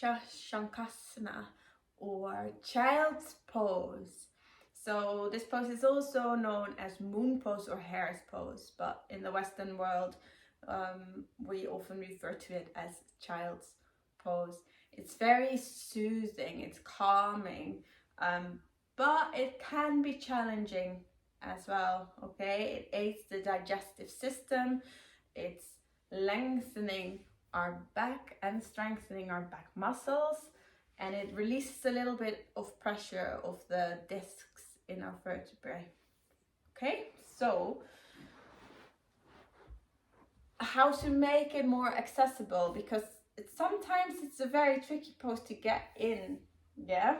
shashankasana or child's pose. So this pose is also known as moon pose or hare's pose, but in the Western world we often refer to it as child's pose. It's very soothing, it's calming, but it can be challenging as well, okay? It aids the digestive system, it's lengthening our back and strengthening our back muscles, and it releases a little bit of pressure of the discs in our vertebrae. Okay, so how to make it more accessible, because sometimes it's a very tricky pose to get in, yeah?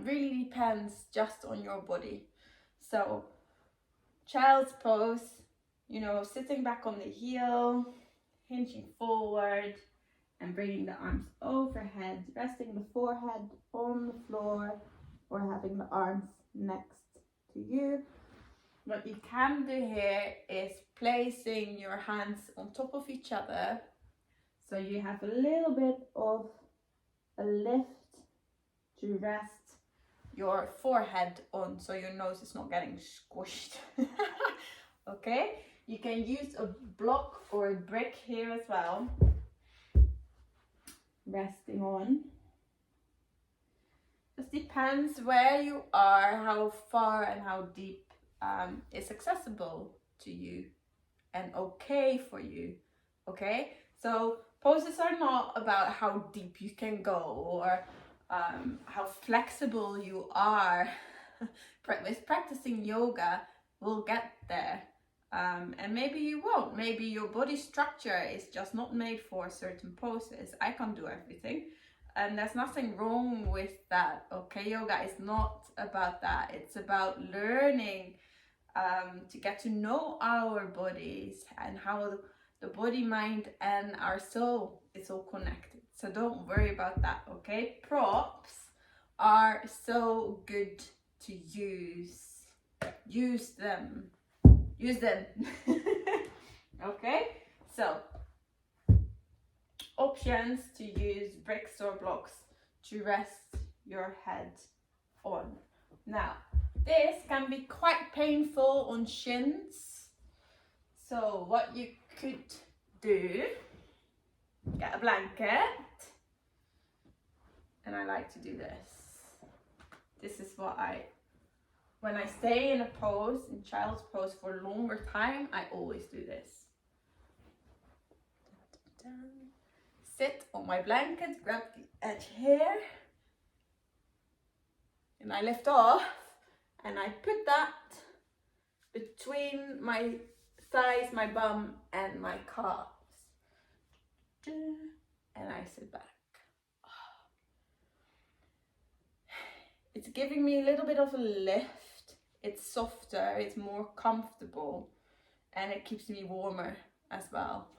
Really depends just on your body. So child's pose, you know, sitting back on the heel, hinging forward and bringing the arms overhead, resting the forehead on the floor or having the arms next to you. What you can do here is placing your hands on top of each other, so you have a little bit of a lift to rest your forehead on, so your nose is not getting squished. Okay, you can use a block or a brick here as well, resting on. It depends where you are, how far and how deep is accessible to you and okay for you. Okay, so poses are not about how deep you can go or how flexible you are. With practicing yoga, we'll get there. And maybe you won't. Maybe your body structure is just not made for certain poses. I can't do everything, and there's nothing wrong with that. Okay, yoga is not about that. It's about learning to get to know our bodies and how the body, mind, and our soul is all connected. So don't worry about that. Okay, props are so good to use. Use them. Okay, so options to use bricks or blocks to rest your head on. Now, this can be quite painful on shins, so what you could do, get a blanket, and I like to do this. This is what when I stay in a pose, in child's pose for a longer time, I always do this. Sit on my blanket, grab the edge here, and I lift off, and I put that between my thighs, my bum, and my calves. And I sit back. It's giving me a little bit of a lift. It's softer, it's more comfortable, and it keeps me warmer as well.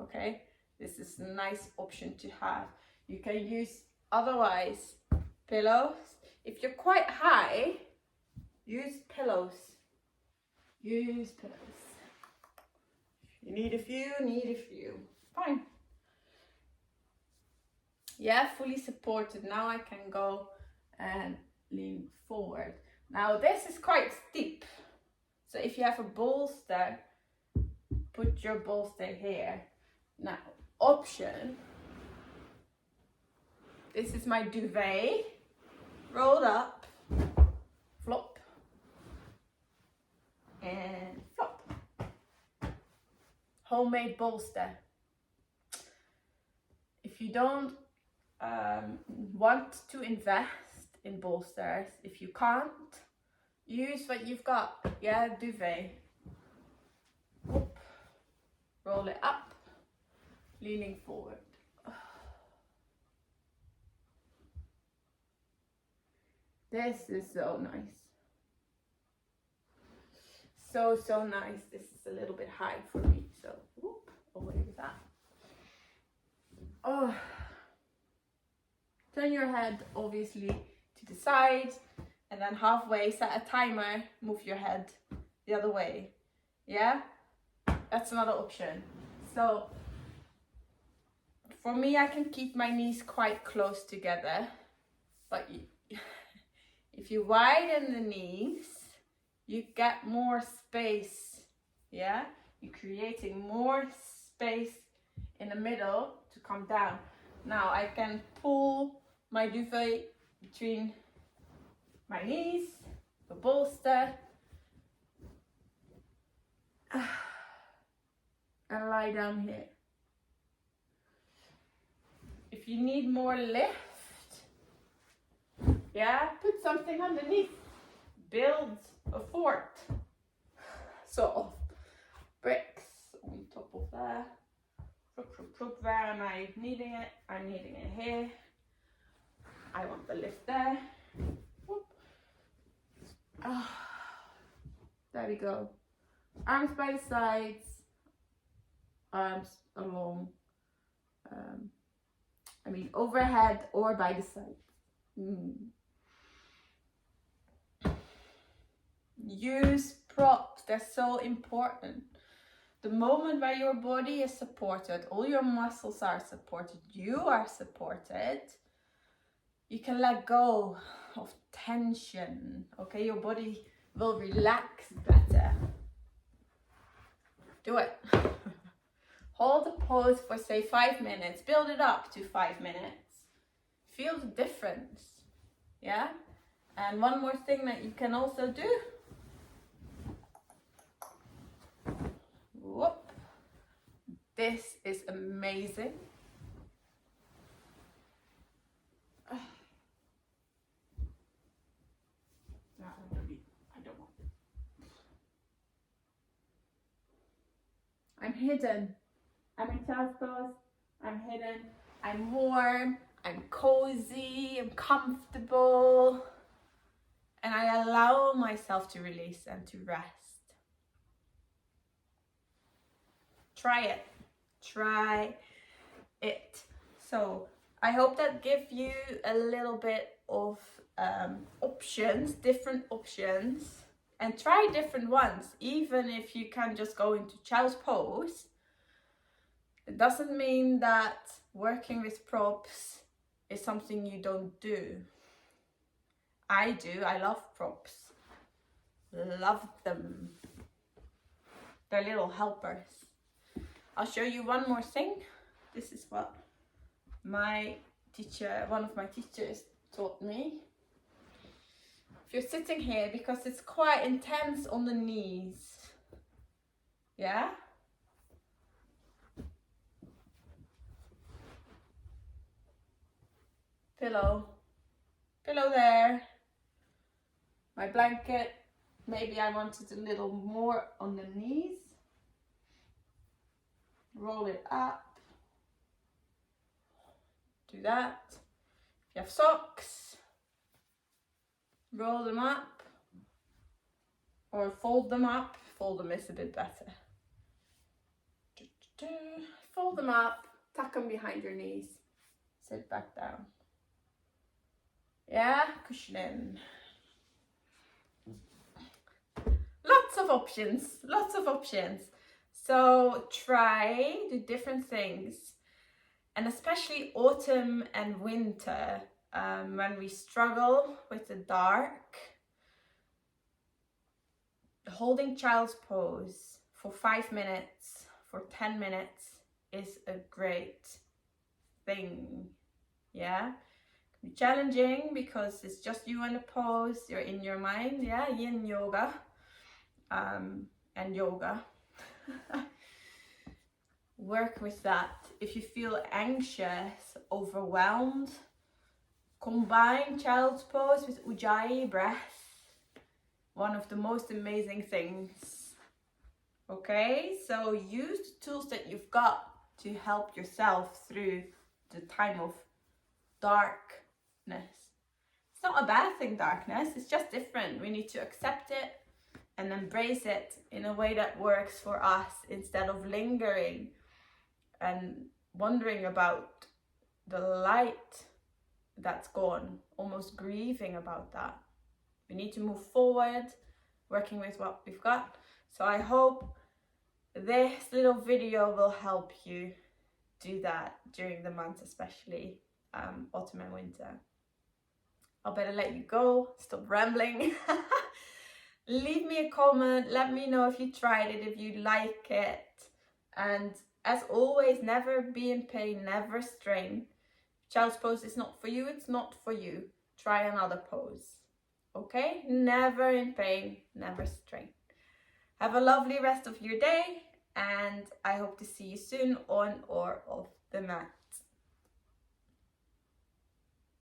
Okay, this is a nice option to have. You can use otherwise pillows. If you're quite high, use pillows. Use pillows. You need a few. Fine. Yeah, fully supported. Now I can go and lean forward. Now this is quite steep, so if you have a bolster, put your bolster here. Now, option, this is my duvet, rolled up, flop, and flop. Homemade bolster. If you don't want to invest in bolsters, if you can't, use what you've got. Yeah, duvet. Whoop. Roll it up, leaning forward. This is so nice. So nice. This is a little bit high for me, so whoop, away with that. Oh. Turn your head obviously to the side, and then halfway set a timer, move your head the other way. Yeah, that's another option. So For me, I can keep my knees quite close together, but if you widen the knees, you get more space, yeah? You're creating more space in the middle to come down. Now I can pull my duvet between my knees, the bolster, and lie down here. If you need more lift, yeah, put something underneath. Build a fort. So, bricks on top of there. Where am I needing it? I'm needing it here. I want the lift there. There we go. Arms by the sides, arms along. Overhead or by the side. Use props, they're so important. The moment where your body is supported, all your muscles are supported, you are supported, you can let go of tension, okay? Your body will relax better. Do it. Hold the pose for say 5 minutes, build it up to 5 minutes. Feel the difference, yeah? And one more thing that you can also do. Whoop. This is amazing. I don't want. I'm hidden. I'm in child's pose. I'm hidden. I'm warm. I'm cozy. I'm comfortable. And I allow myself to release and to rest. Try it. Try it. So I hope that gives you a little bit of options, different options, and try different ones. Even if you can just go into child's pose, it doesn't mean that working with props is something you don't do. I do. I love props. Love them. They're little helpers. I'll show you one more thing. This is what my teacher, one of my teachers taught me. If you're sitting here, because it's quite intense on the knees, yeah? Pillow there. My blanket, maybe I wanted a little more on the knees. Roll it up. Do that. If you have socks, roll them up or fold them up. Fold them is a bit better. Fold them up, tuck them behind your knees, sit back down. Yeah, cushioning. Lots of options. So try the different things, and especially autumn and winter, when we struggle with the dark, holding child's pose for 5 minutes, for 10 minutes is a great thing, yeah? It can be challenging because it's just you in the pose, you're in your mind, yeah? Yin yoga, and yoga. Work with that. If you feel anxious, overwhelmed, combine child's pose with Ujjayi breath. One of the most amazing things. Okay, so use the tools that you've got to help yourself through the time of darkness. It's not a bad thing, darkness, it's just different. We need to accept it and embrace it in a way that works for us, instead of lingering and wondering about the light that's gone, almost grieving about that. We need to move forward, working with what we've got. So I hope this little video will help you do that during the months, especially autumn and winter. I'll better let you go, stop rambling. Leave me a comment, let me know if you tried it, if you like it. And as always, never be in pain, never strain. Child's pose is not for you, it's not for you. Try another pose. Okay? Never in pain, never strain. Have a lovely rest of your day, and I hope to see you soon on or off the mat.